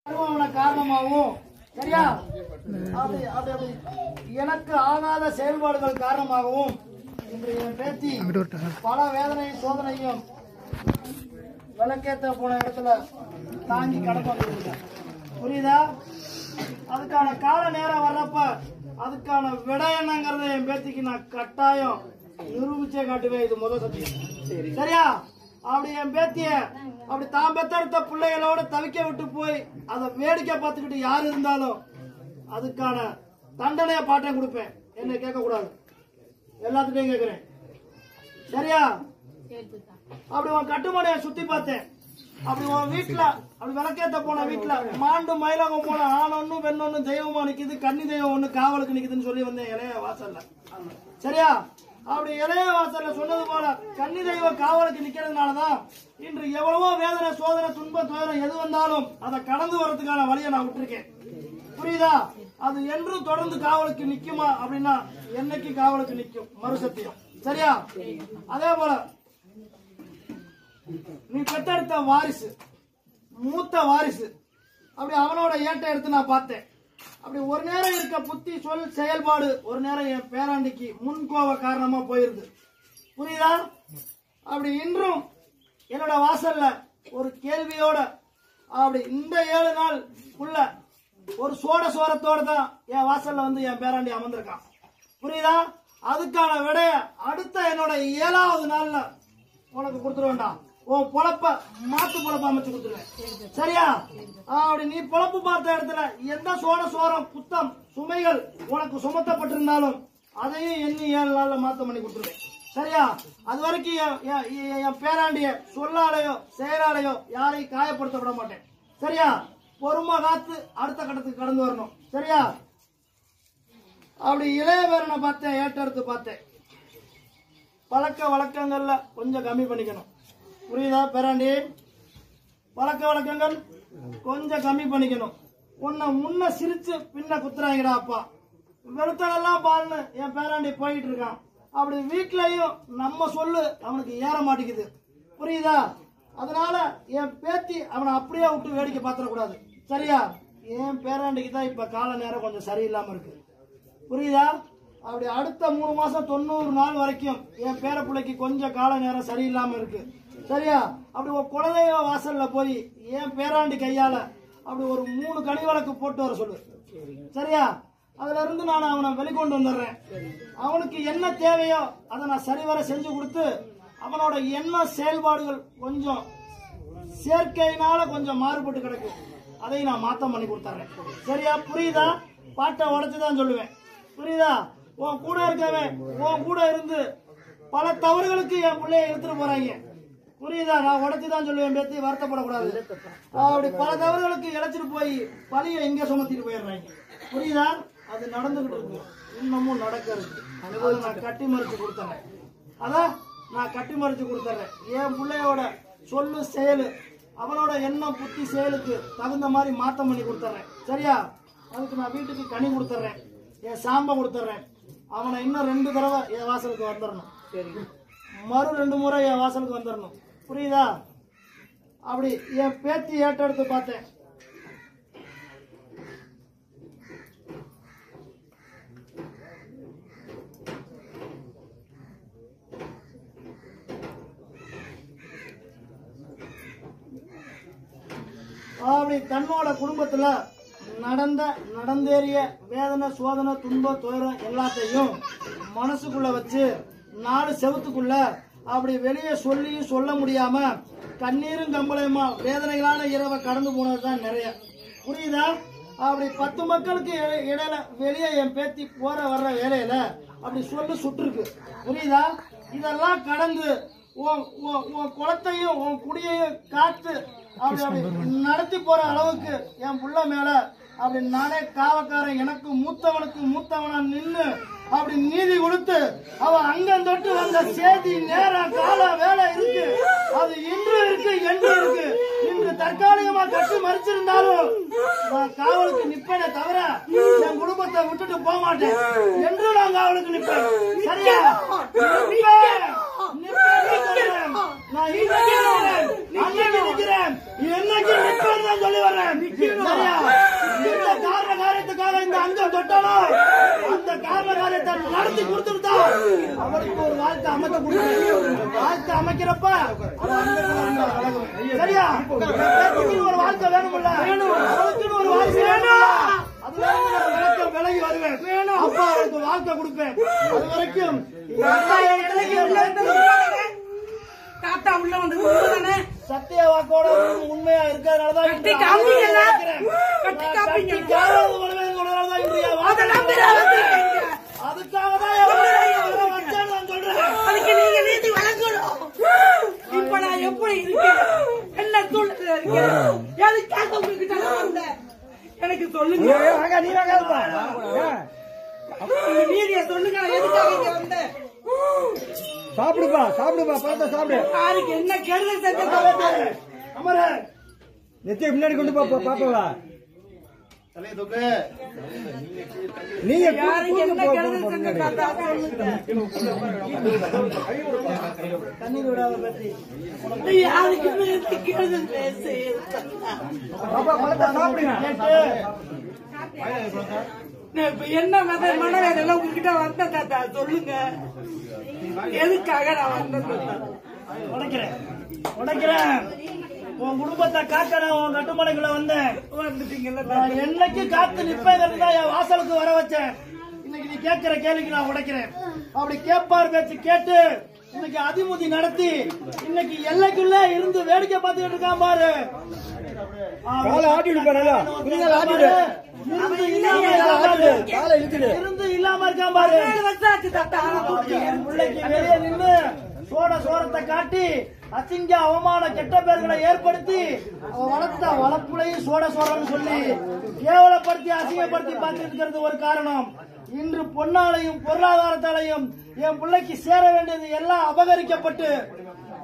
காரணமாகவும் சரியா எனக்கு ஆகாத செயல்பாடுகள் காரணமாகவும் இன்று என் பேத்தி பல வேதனையும் சோதனையும் விளக்கேற்ற போன இடத்துல தாங்கி கடமை புரியுதா? அதுக்கான கால நேரம் வர்றப்ப அதுக்கான விட என்னங்கிறத என் பேத்திக்கு நான் கட்டாயம் நிரூபிச்சே காட்டுவேன். இது முதல் சத்தியம். சரியா? அப்படி என் பேத்திய அப்படி தான் பெத்தெடுத்த பிள்ளைகளோட தவிக்க விட்டு போய் அதை வேடிக்கை பார்த்துக்கிட்டு யாரு இருந்தாலும் அதுக்கான தண்டனைய பாட்டம் கொடுப்பேன். என்ன கேட்க கூடாது, எல்லாத்துட்டையும் கேட்கிறேன். சரியா? அப்படி உன் கட்டுமனையை சுத்தி பார்த்தேன். அப்படி உன் வீட்டுல அப்படி விளக்கேத்த போன வீட்டுல மாண்டு மயிலகம் போன ஆணொன்னு பெண்ணொன்னு தெய்வமா நிக்குது, கன்னி தெய்வம் ஒண்ணு காவலுக்கு நிக்குதுன்னு சொல்லி வந்தேன் இளைய வாசல்ல. சரியா? அப்படி இளைய வாசல்ல சொன்னது போல கன்னி தெய்வம் காவலுக்கு நிக்கிறதுனாலதான் இன்று எவ்வளவோ வேதனை சோதனை துன்ப துயரம் எது வந்தாலும் அதை கடந்து வர்றதுக்கான வழியை நான் விட்டுருக்கேன். புரியுதா? அது என்றும் தொடர்ந்து காவலுக்கு நிக்குமா அப்படின்னா என்னைக்கு காவலுக்கு நிக்கும், மறுசத்தியம். சரியா? அதே போல நீ பெற்றெடுத்த வாரிசு, மூத்த வாரிசு, அப்படி அவனோட ஏட்டை எடுத்து நான் பார்த்தேன். அப்படி ஒரு நேரம் இருக்க புத்தி சொல் செயல்பாடு ஒரு நேரம் என் பேராண்டிக்கு முன்கோவ காரணமா போயிருது. புரியுதா? அப்படி இன்றும் என்னோட வாசல்ல ஒரு கேள்வியோட அப்படி இந்த 7 நாள் உள்ள ஒரு சோரத்தோட தான் என் வாசல்ல வந்து என் பேராண்டி அமர்ந்திருக்கான். புரியுதா? அதுக்கான விடைய அடுத்த என்னோட 7வது நாள்ல உனக்கு கொடுத்துட வேண்டாம். உன் பொழப்ப மாத்து பொழப்ப அமைச்சு கொடுத்துருவேன். சரியா? அப்படி நீ பொழப்பு பார்த்த இடத்துல எந்த சோரம் புத்தம் சுமைகள் உனக்கு சுமத்தப்பட்டிருந்தாலும் அதையும் எண்ணி 7 நாள்ல மாத்தம் பண்ணி கொடுத்துருவேன். சரியா? அது வரைக்கும் என் பேராண்டிய சொல்லாலையோ செயலாலையோ யாரையும் காயப்படுத்த விட மாட்டேன். சரியா? பொறுமை காத்து அடுத்த கட்டத்துக்கு கடந்து வரணும். சரியா? அப்படி இளைய பேரனை பார்த்தேன், ஏற்றெடுத்து பார்த்தேன். பழக்க வழக்கங்கள்ல கொஞ்சம் கம்மி பண்ணிக்கணும். புரியுதா பேராண்டி? பழக்க வழக்கங்கள் கொஞ்சம் கம்மி பண்ணிக்கணும். உன்னை முன்ன சிரிச்சு பின்ன குத்துறாங்கடா அப்பா, வெளுத்ததெல்லாம் பாருன்னு என் பேராண்டி போயிட்டு இருக்கான். அப்படி வீட்லயும் நம்ம சொல்லு அவனுக்கு ஏற மாட்டேங்குது. புரியுதா? அதனால என் பேத்தி அவனை அப்படியே விட்டு வேடிக்கை பார்த்துடக்கூடாது. சரியா? என் பேராண்டிக்கு தான் இப்ப கால நேரம் கொஞ்சம் சரியில்லாம இருக்கு. புரியுதா? அப்படி அடுத்த 3 மாசம் 90 நாள் வரைக்கும் என் பேர பிள்ளைக்கு கொஞ்சம் கால நேரம் சரியில்லாம இருக்கு. சரியா? அப்படி ஒரு குலதெய்வ வாசல்ல போய் என் பேராண்டி கையால அப்படி ஒரு 3 கனி விளக்கு போட்டு வர சொல்லு. சரியா? அதுல இருந்து நான் அவனை வெளிக்கொண்டு வந்துடுறேன். அவனுக்கு என்ன தேவையோ அதை நான் சரிவர செஞ்சு கொடுத்து அவனோட எண்ண செயல்பாடுகள் கொஞ்சம் சேர்க்கையினால கொஞ்சம் மாறுபட்டு கிடக்கு, அதை நான் மாத்தம் பண்ணி கொடுத்துறேன். சரியா? புரியுதா? பாட்டை உடைச்சுதான் சொல்லுவேன். புரியுதா? உன் கூட இருக்கவன் உன் கூட இருந்து பல தவறுகளுக்கு என் பிள்ளைய எடுத்துட்டு போறாங்க. புரியுதா? நான் உடைச்சுதான் சொல்லுவேன், பேத்தி வருத்தப்படக்கூடாது. அப்படி பல தவறுகளுக்கு இழைச்சிட்டு போய் பழிய எங்க சுமத்திட்டு போயிடுறாங்க. புரியுதா? அது நடந்துகிட்டு இருக்கு, இன்னமும் நடக்கிறது. நான் கட்டி மறைச்சு கொடுத்துறேன். அதான் நான் கட்டி மறைச்சு கொடுத்துறேன். என் பிள்ளையோட சொல்லு செயலு அவனோட எண்ணம் புத்தி செயலுக்கு தகுந்த மாதிரி மாத்தம் பண்ணி கொடுத்துறேன். சரியா? அதுக்கு நான் வீட்டுக்கு கனி கொடுத்துறேன், என் சாம்பம் கொடுத்துறேன். அவனை இன்னும் 2 தடவை என் வாசலுக்கு வந்துடணும். மறு 2 முறை என் வாசலுக்கு வந்துடணும். புரியுதா? அப்படி என் பேத்தி ஏற்றெடுத்து பார்த்தேன். அப்படி தன்னோட குடும்பத்துல நடந்தேறிய வேதனை சோதனை துன்ப துயரம் எல்லாத்தையும் மனசுக்குள்ள வச்சு 4 செவத்துக்குள்ள அப்படி வெளியே சொல்லியும் சொல்ல முடியாம கண்ணீரும் கம்பளையுமா வேதனைகளான இரவை கடந்து போனதுதான் நிறைய. புரியுதா? அப்படி 10 மக்களுக்கு இடையில வெளியே என் பேத்தி போற வர்ற வேலையில அப்படி சொல்லு சுட்டுருக்கு. புரியுதா? இதெல்லாம் கடந்து உன் குளத்தையும் உன் குடியையும் காத்து அப்படி நடத்தி போற அளவுக்கு என் புள்ள மேல அப்படி நானே காவக்காரன் எனக்கு மூத்தவனுக்கு மூத்தவனா நின்று அப்படி நீதி கொடுத்து அவன் அங்கம் தொட்டு வந்த செய்தி நேரம் கால வேலை இருக்கு. அது இன்று இருக்கு என்று இருக்கு. இன்று தற்காலிகமா கட்டி மறிச்சிருந்தாலும் நான் காவலுக்கு நிப்பேனே தவிர என் குடும்பத்தை விட்டுட்டு போக மாட்டேன் என்று நான் காவலுக்கு நிப்பேன். சரியா? நான் நிக்கிறேன் என்னைக்கு நிற்பேன் தான் சொல்லி வர்றேன். சரியா? இந்த காரண காரியத்துக்காக இந்த அங்கம் தொட்டானோ அந்த காரண காரியத்தை நடத்தி கொடுத்துருந்தா அவளுக்கு ஒரு வாழ்க்கை அமைக்க கொடுக்கணும். வாழ்க்கை அமைக்கிறப்ப சரியா? ஒரு வாழ்க்கை வேணும்ல, அவளுக்குன்னு ஒரு வாழ்க்கை வேணும். விலகி வருவேன், அப்பா அவருக்கு வாழ்க்கை கொடுப்பேன். அது வரைக்கும் தாத்தா உள்ள வந்தது சத்திய வாக்கோட உண்மையா இருக்கிறதுனாலதான் அதுக்காக தான் நான் சொல்றேன். அதுக்கு நீங்க நீதி வழங்கணும். இப்ப நான் எப்படி இருக்கேன், என்ன சூழ்நிலை இருக்கேன், எதுக்காக உங்ககிட்ட வந்தேன் எனக்கு சொல்லுங்க. நீதிய சொல்லுங்க, எதுக்காக இங்க வந்தேன்? சாப்பிடுப்பா சாப்பிடுப்பா, பழத்தை சாப்பிடு. யாருக்கு என்ன கெடுதல் செஞ்ச அமர நெத்திய முன்னாடி கொண்டு பாப்பா. நீங்க யாருக்கு என்ன கெடுதல் செஞ்ச தாத்தா சொல்லுங்க. தண்ணீர் விடாம பத்தி யாருக்கு என்ன கெடுதல் பேச பழத்தை சாப்பிடுங்க. என்ன மனவேதெல்லாம் உங்ககிட்ட வந்த தாத்தா சொல்லுங்க, எதுக்காக நான் வந்தேன்? உடைக்கிறேன் உன் குடும்பத்தை காக்கணும். உன் கட்டுமனைக்குள்ள வந்தேன். வந்துட்டீங்கல்ல, என்னைக்கு காத்து நிப்பேன் என் வாசலுக்கு வர வச்சேன். இன்னைக்கு நீ கேட்கிற கேள்விக்கு நான் உடைக்கிறேன். அப்படி கேட்பார் பேச்சு கேட்டு இன்னைக்கு அதிமுதி நடத்தி இன்னைக்கு எல்லைக்குள்ள இருந்து வேடிக்கை பார்த்துக்கிட்டு இருக்கான் பாரு. இருந்து இல்லாம இருக்கான் பாரு. பிள்ளைக்கு வெளியே நின்று சோரத்தை காட்டி அசிங்க அவமான கெட்ட பேர்களை ஏற்படுத்தி வளர்த்த வளர்ப்புலையும் சோரன்னு சொல்லி கேவலப்படுத்தி அசிங்கப்படுத்தி பார்த்து இருக்கிறது ஒரு காரணம். இன்று பொன்னாலையும் பொருளாதாரத்தாலையும் என் பிள்ளைக்கு சேர வேண்டியது எல்லாம் அபகரிக்கப்பட்டு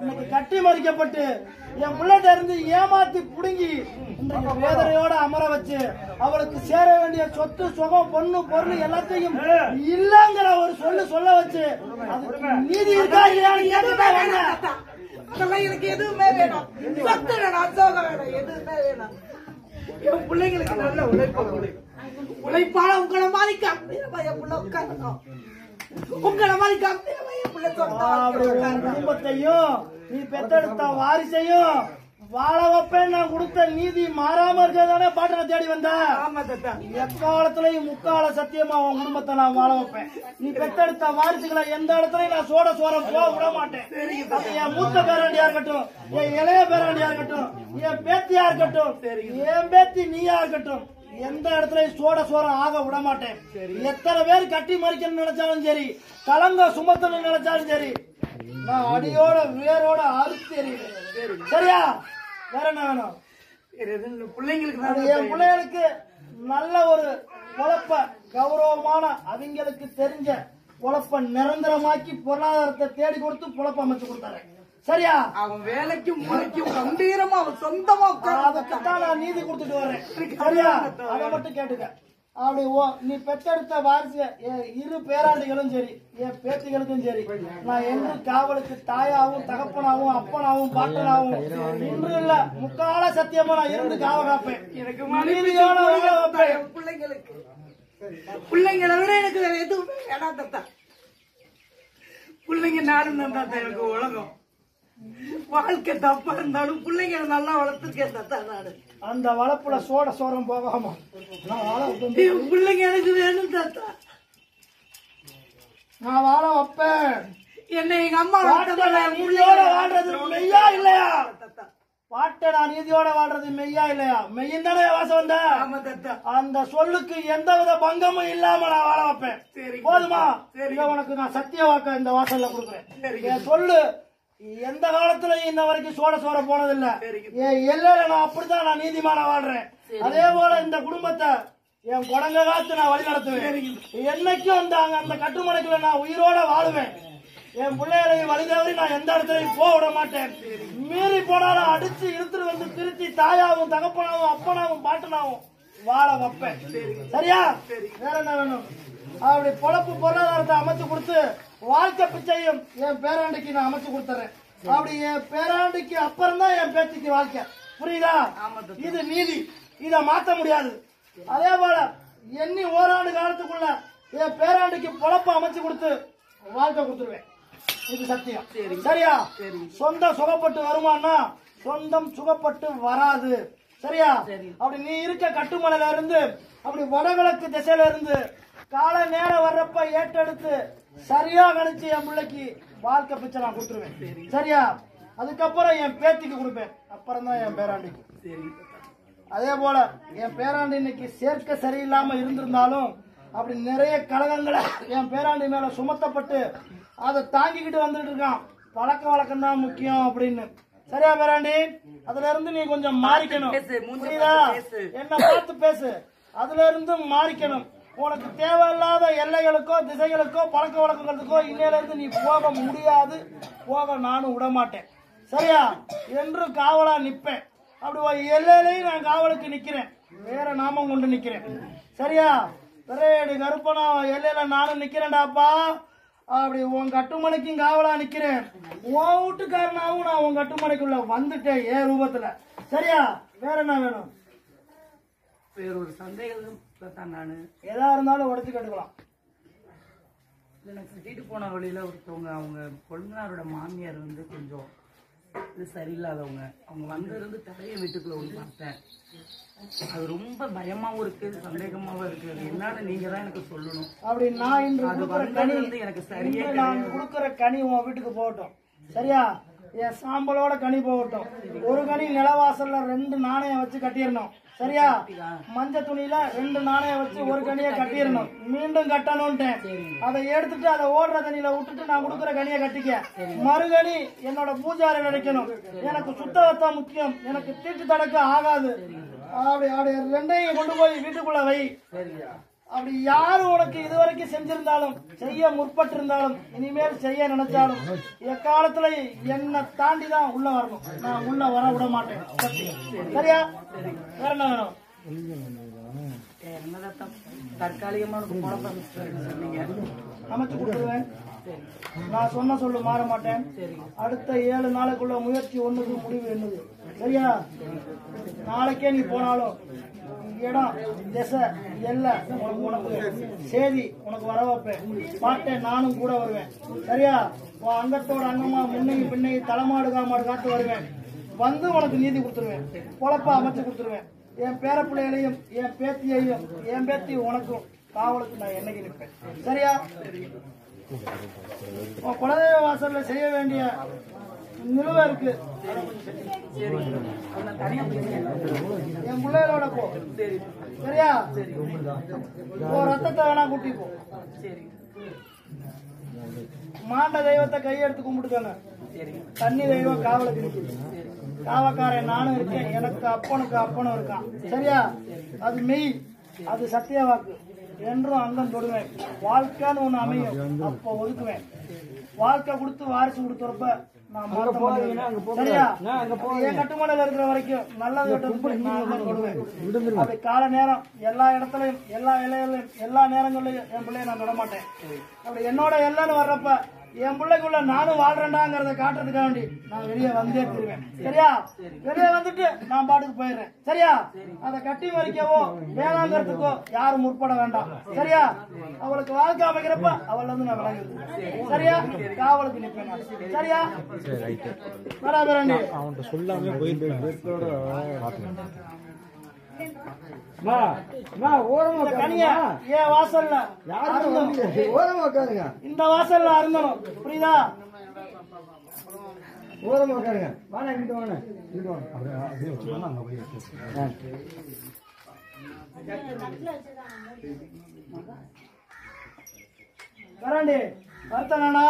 இன்னைக்கு கட்டி மறிக்கப்பட்டு என் பிள்ளைகிட்ட இருந்து ஏமாத்தி புடுங்கி இன்றைக்கு வேதனையோட அமர வச்சு அவளுக்கு சேர வேண்டிய சொத்து சுகம் பொண்ணு பொருள் எல்லாத்தையும் இல்லங்கிற ஒரு சொல்ல வச்சு அதுக்கு நீதி இருக்கா இல்லையான்னு கேட்டுதான். அதெல்லாம் எனக்கு எதுவுமே வேணும், சொத்து வேணும், சோகம் வேணும், எதுவுமே வேணும். என் பிள்ளைங்களுக்கு நல்ல உழைப்பால உங்களை மாதிரி கம்பீரமா என் பிள்ளை உட்காரணும். உங்களை மாதிரி கம்பீரமா என் பிள்ளை குடும்பத்தையும் நீ பெத்தெடுத்த வாரிசையும் வாழ வைப்பேன். நான் கொடுத்த நீதி மாறாம இருக்கிறதானே பாட்டனை தேடி வந்த. எக்காலத்திலையும் முக்கால சத்தியமா உன் குடும்பத்தை நான் வாழ வைப்பேன். நீ பெத்தெடுத்த வாரிசுகளை எந்த இடத்துலயும் நான் சோரம் போக விட மாட்டேன். என் மூத்த பேராண்டியா இருக்கட்டும், என் இளைய பேராண்டியா இருக்கட்டும், என் பேத்தியா இருக்கட்டும், என் பேத்தி நீயா இருக்கட்டும், எந்த இடத்துலயும் சோரம் ஆக விட மாட்டேன். எத்தனை பேர் கட்டி மறிக்கணும்னு நினைச்சாலும் சரி, கலங்க சுமத்தணும்னு நினைச்சாலும் சரி, நான் அடியோட வேரோட அறுத்து எறிவேன். சரியா? வேற என்ன வேணும்? பிள்ளைங்களுக்கு என் பிள்ளைகளுக்கு நல்ல ஒரு பொழப்ப கௌரவமான அவங்களுக்கு தெரிஞ்ச பொழப்ப நிரந்தரமாக்கி பொருளாதாரத்தை தேடி கொடுத்து பொழப்ப அமைச்சு கொடுத்தாரு. சரியா? அவன் வேலைக்கும் முறைக்கும் கம்பீரமா அவன் சொந்தமா அதுக்குத்தான் நான் நீதி கொடுத்துட்டு வரேன். சரியா? அதை மட்டும் கேட்டுக்க. அப்படி நீ பெற்றெடுத்த வாரிசு இரு பேராண்டிகளும் சரி, என் பேத்திகளுக்கும் சரி, நான் என்று காவலுக்கு தாயாவும் தகப்பனாவும் அப்பனாவும் பாட்டனாவும் இன்று இல்ல முக்கால சத்தியமா நான் இருந்து காவ காப்பேன். எனக்கு பிள்ளைங்களுக்கு பிள்ளைங்களை விட எனக்கு வேற எதுவுமே வேணாம் தாத்தா. பிள்ளைங்க நானும் தான் தாத்தா எனக்கு உலகம். வாழ்க்கை தப்பா இருந்தாலும் பிள்ளைங்களை நல்லா வளர்த்துருக்கேன் தாத்தா. நாடு அந்த வளர்ப்புல சோரம் போகாம பிள்ளைங்க எனக்கு வேணும் தாத்தா. நான் வாழ வைப்பேன். என்ன எங்க அம்மா நீதியோட வாழ்றது மெய்யா இல்லையா? பாட்ட நான் நீதியோட வாழ்றது மெய்யா இல்லையா? மெய்யின் தானே வாசம் வந்த. அந்த சொல்லுக்கு எந்தவித பங்கமும் இல்லாம நான் வாழ வைப்பேன். போதுமா? உனக்கு நான் சத்திய வாக்க இந்த வாசல்ல கொடுக்குறேன். சொல்லு எந்த காலத்துல இன்ன வரைக்கும் சோர போனதில்லை. எல்லையில நான் அப்படித்தான் நான் நீதிமான வாழ்றேன். அதே போல இந்த குடும்பத்தை என் குடங்க காத்து நான் வழி நடத்துவேன். என்னைக்கும் அந்த கட்டுமனைக்குள்ள நான் உயிரோட வாழுவேன். என் பிள்ளைகளையும் வழி தவறி நான் எந்த இடத்துலையும் போக விட மாட்டேன். மீறி போனாலும் அடிச்சு இழுத்துட்டு வந்து திருத்தி தாயாவும் தகப்பனாவும் அப்பனாவும் பாட்டனாவும் வாழ வைப்பேன். சரியா? வேற என்ன வேணும்? அப்படி பொழப்பு பொருளாதாரத்தை அமைச்சு கொடுத்து வாழ்க்கை பிச்சையும் என் பேராண்டிக்கு நான் அமைச்சு கொடுத்துறேன். அப்படி என் பேராண்டிக்கு அப்புறம் தான் என் பேத்திக்கு வாழ்க்கை. புரியுதா? இது நீதி, இத மாத்த முடியாது. அதே போல எண்ணி ஓராண்டு காலத்துக்குள்ள என் பேராண்டிக்கு பொழப்ப அமைச்சு கொடுத்து வாழ்க்கை கொடுத்துருவேன். இது சத்தியம். சரியா? சொந்தம் சுகப்பட்டு வருமானா சொந்தம் சுகப்பட்டு வராது. சரியா? அப்படி நீ இருக்க கட்டுமலையில இருந்து அப்படி வடகிழக்கு திசையில இருந்து காலை நேரம் வர்றப்ப ஏற்றெடுத்து சரியா கணிச்சு என் பிள்ளைக்கு வாழ்க்கை பிச்சை நான் கொடுத்துருவேன். சரியா? அதுக்கப்புறம் என் பேத்திக்கு கொடுப்பேன். அப்புறம் தான் என் பேராண்டிக்கு. அதே போல என் பேராண்டி இன்னைக்கு சேர்க்க சரியில்லாம இருந்திருந்தாலும் அப்படி நிறைய கழகங்களை என் பேராண்டி மேல சுமத்தப்பட்டு அதை தாங்கிக்கிட்டு வந்துட்டு இருக்கான். பழக்க வழக்கம் தான் முக்கியம் அப்படின்னு. சரியா பேராண்டி? அதுல இருந்து நீ கொஞ்சம் மாறிக்கணும். புரியுதா? என்ன பார்த்து பேசு. அதுல இருந்து மாறிக்கணும். உனக்கு தேவையில்லாத எல்லைகளுக்கோ திசைகளுக்கோ பழக்க வழக்கங்களுக்கோ இன்னையில இருந்து நீ போக முடியாது. போக நானும் விட மாட்டேன். சரியா? என்று காவலா நிப்பேன். அப்படி ஒரு எல்லையிலையும் நான் காவலுக்கு நிக்கிறேன். வேற நாமம் கொண்டு நிக்கிறேன். சரியா? பெரேடு கருப்பனா எல்லையில நானும் நிக்கிறேன்டாப்பா. அப்படி உன் கட்டுமனைக்கும் காவலா நிக்கிறேன். உன் வீட்டுக்காரனாவும் நான் உன் கட்டுமனைக்குள்ள வந்துட்டேன் ஏ ரூபத்துல. சரியா? வேற என்ன வேணும்? வேற ஒரு சந்தேகம் தான். நானு எதா இருந்தாலும் உடச்சு கட்டுக்கலாம். எனக்கு கட்டிட்டு போன வழியில ஒருத்தவங்க அவங்க கொழுந்தனாரோட மாமியார் வந்து கொஞ்சம் இது சரியில்லாதவங்க. அவங்க வந்திருந்து தலைய வீட்டுக்குள்ள ஒன்று பார்த்தேன். அது ரொம்ப பயமாவும் இருக்கு, சந்தேகமாவும் இருக்கு. அது என்னன்னு நீங்க தான் எனக்கு சொல்லணும். அப்படி நான் இன்று கொடுக்குற கனி எனக்கு சரியா நான் கொடுக்குற கனி உன் வீட்டுக்கு போகட்டும். சரியா? என் சாம்பலோட கனி போகட்டும். ஒரு கனி நிலவாசல்ல 2 நாணயம் வச்சு கட்டிடணும். சரியா? மஞ்சள் துணியில 2 நாணயம் வச்சு ஒரு கனியை கட்டிடணும். மீண்டும் கட்டணும்ட்டேன். அதை எடுத்துட்டு அதை ஓடுற தண்ணியில விட்டுட்டு நான் கொடுக்குற கனியை கட்டிக்க. மறுகனி என்னோட பூஜாரை நினைக்கணும். எனக்கு சுத்தவத்தா முக்கியம். எனக்கு தீட்டு தடக்க ஆகாது. அப்படி அப்படி 2ஐயும் கொண்டு போய் வீட்டுக்குள்ள வை. அப்படி யாரு உனக்கு இதுவரைக்கும் செஞ்சிருந்தாலும் செய்ய முற்பட்டு இருந்தாலும் இனிமேல் செய்ய நினைச்சாலும் எக்காலத்துல என்னை தாண்டி தான் உள்ள வரணும். நான் உள்ள வர விட மாட்டேன். சரியா? வேற என்ன வேணும்? தற்காலிகமான அமைச்சு கொடுத்துருவேன். நான் சொன்ன சொல்லு மாற மாட்டேன். அடுத்த 7 நாளைக்குள்ள முயற்சி ஒண்ணுக்கு முடிவு என்னது. சரியா? நாளைக்கே நீ போனாலும் இடம் திசை எல்லை உனக்கு சேதி உனக்கு வர வைப்பேன். பாட்டேன். நானும் கூட வருவேன். சரியா? உன் அங்கத்தோட அங்கமா முன்னையும் பின்னையும் தலைமாடு காமாடு காத்து வருவேன். வந்து உனக்கு நீதி கொடுத்துருவேன். பொழப்ப அமைச்சு கொடுத்துருவேன். என் பேர பிள்ளைகளையும் என் பேத்தியையும் என் பேத்தி உனக்கும் காவலுக்கு நான் என்னைக்கு நிற்பேன். சரியா? உன் குலதெய்வ வாசல்ல செய்ய வேண்டிய நிலுவை இருக்கு. என் பிள்ளைகளோட போ. சரியா? ரத்தத்தை வேணா கூட்டி போ. மாண்ட தெய்வத்தை கையெடுத்து கும்பிட்டுக்காங்க. தண்ணி தெய்வம் காவலுக்கு நிற்குது. காவக்காரன் நானும் இருக்கேன். எனக்கு அப்பனுக்கு அப்பனும் இருக்கான். சரியா? அது மெய், அது சத்திய வாக்கு. என்றும் அங்கம் தொடுவேன். வாழ்க்கைன்னு ஒண்ணு அமையும். அப்ப ஒதுக்குவேன். வாழ்க்கை கொடுத்து வாரிசு கொடுத்துறப்ப நான் சரியா? என் கட்டுமலையில இருக்கிற வரைக்கும் நல்லது தொடுவேன். அப்படி கால நேரம் எல்லா இடத்துலயும் எல்லா இலையிலையும் எல்லா நேரங்கள்லயும் என் பிள்ளைய நான் தொட மாட்டேன். அப்படி என்னோட எல்லைன்னு வர்றப்ப என் பிள்ளைக்குள்ள நானும் வாழ்றேன்டாங்கிறத காட்டுறதுக்காக வேண்டி நான் வெளியே வந்தே தருவேன். சரியா? வெளியே வந்துட்டு நான் பாட்டுக்கு போயிடுறேன். சரியா? அதை கட்டி மறிக்கவோ வேளாங்கிறதுக்கோ யாரும் முற்பட வேண்டாம். சரியா? அவளுக்கு வாழ்க்கை அமைக்கிறப்ப அவள் வந்து நான் விளங்குறேன். சரியா? காவலுக்கு நிற்பேன். சரியா? அவன்கிட்ட சொல்லாமே போயிருக்கேன். என் வாசல்ல ஓரமா உட்காருங்க. இந்த வாசல்ல அருந்தணும். புரியுதா? ஓரமா உட்காருங்க. வாங்க இங்கிட்டு வாங்க. இங்கிட்டு வாங்க. அப்படியே வச்சுக்கோங்க. அங்க போய் வரண்டி வருத்தனா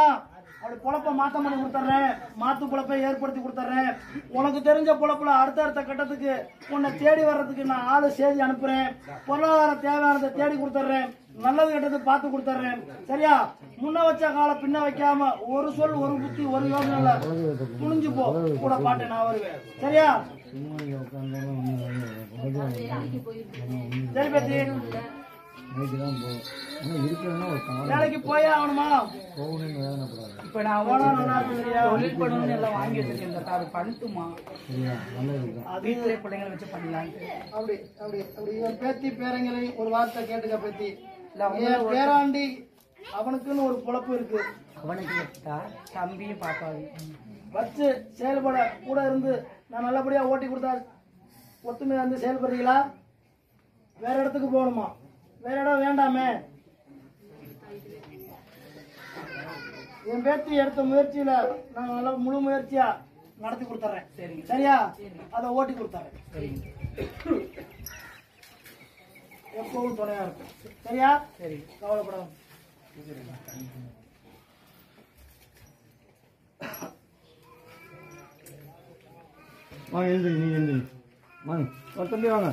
அப்படி பொழப்ப மாத்தம் பண்ணி கொடுத்துட்றேன். மாத்து பொழப்பை ஏற்படுத்தி கொடுத்துட்றேன். உனக்கு தெரிஞ்ச பொழப்புல அடுத்த கட்டத்துக்கு உன்னை தேடி வர்றதுக்கு நான் ஆளு செய்தி அனுப்புறேன். பொருளாதார தேவையானதை தேடி கொடுத்துட்றேன். நல்லது கெட்டது பார்த்து கொடுத்துட்றேன். சரியா? முன்ன வச்ச கால பின்ன வைக்காம ஒரு சொல் ஒரு புத்தி ஒரு யோசனை துணிஞ்சு போ. கூட பாட்டேன் நான் வருவேன். சரியா? சரி பேத்தி நைட்டு தான் போகும். ஆனால் இருக்கிறதுனா ஒரு காலம் வேலைக்கு போயே ஆகணுமா? போகணும்னு வேதனைப்படாது. இப்ப நான் போனா நல்லா இருக்கும் சரியா? தொழில் பண்ணணும்னு எல்லாம் வாங்கி வச்சிருக்கேன் இந்த அது பண்ணட்டுமா? சரியா? நல்லது தான். அது வீட்டிலே பிள்ளைங்களை வச்சு பண்ணலான்ட்டு. அப்படி அப்படி அப்படி என் பேத்தி பேரங்களை ஒரு வார்த்தை கேட்டுக்க பேத்தி. இல்ல, என் பேராண்டி அவனுக்குன்னு ஒரு பொழப்பு இருக்கு. அவனுக்கு வச்சுட்டா தம்பியும் பாப்பாவையும் வச்சு செயல்பட கூட இருந்து நான் நல்லபடியா ஓட்டி கொடுத்தா ஒத்துமையா இருந்து செயல்படுறீங்களா? வேற இடத்துக்கு போகணுமா? வேற இடம் வேண்டாமே. என் பேத்தி எடுத்த முயற்சியில நான் நல்ல முழு முயற்சியா நடத்தி கொடுத்துறேன். சரிங்க. சரியா? அதை ஓட்டி கொடுத்துறேன். சரிங்க எப்பவும் துணையா இருக்கும். சரியா? சரி. கவலைப்படாம. வாங்க எழுந்திரி, நீ எழுந்திரி வாங்க. ஒரு தம்பி வாங்க.